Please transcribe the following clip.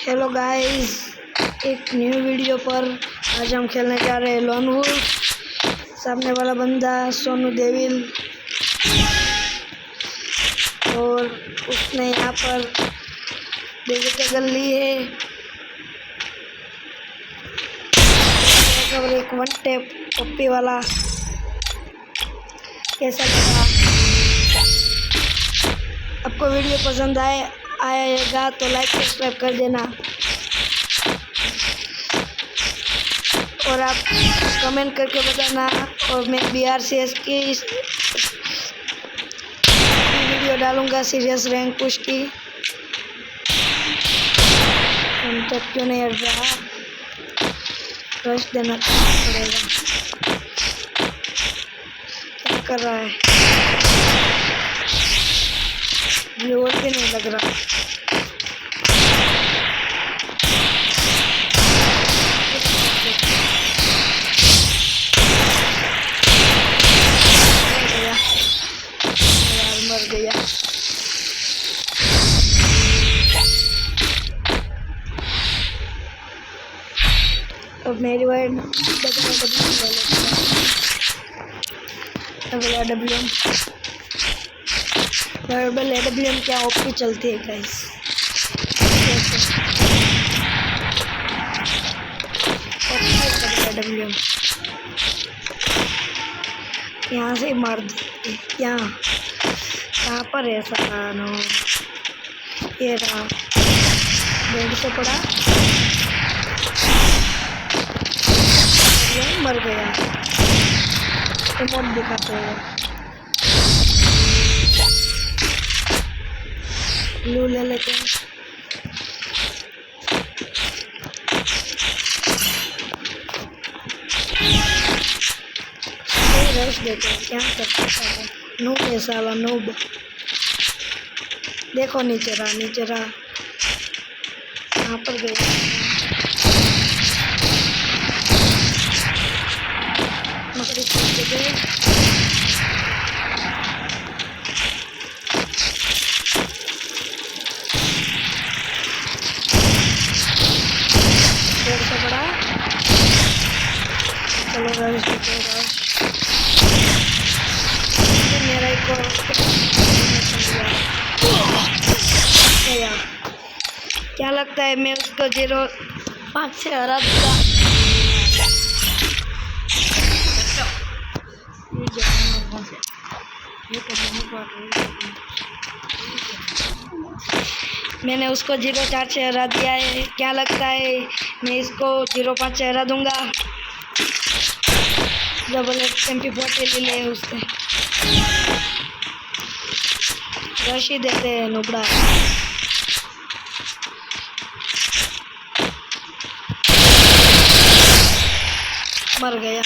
Hello guys, एक new video पर आज हम खेलने जा रहे हैं लोन वुल्फ। सामने वाला बंदा सोनू देविल और उसने यहाँ पर वेजिटेबल ली है और एक वन टेप पप्पी वाला। कैसा लगा? आपको वीडियो पसंद आएगा तो लाइक सब्सक्राइब कर देना और आप कमेंट करके बताना। और मैं BRCS की वीडियो डालूंगा सीरियस रैंक पुश की। हम तक क्यों नहीं हट रहा, रश देना पड़ेगा। क्या कर रहा है? व्यूअर भी नहीं लग रहा। मर गया। अब मेरी वाइड डबल AWM क्या ओपी चलती है गाइस। AWM यहाँ से मार देते। कहाँ पर है सानो? ये रहा, बेड से पड़ा, मर गया। रिमोट दिखाते हैं। ब्लू ले लेते हैं। रश देते हैं। क्या करते हैं? नूब है साला, नूब। देखो नीचे रहा कहाँ पर गया? मकड़ी छोड़ गए। देर से बड़ा। चलो रश मेरा एक और क्या लगता है मैं उसको 0-5 से हरा दूंगा। मैंने उसको 0-4 से हरा दिया है। क्या लगता है मैं इसको 0-5 से हरा दूंगा। डबल MP40 ले उससे रश ही देते हैं। नुबड़ा मर गया।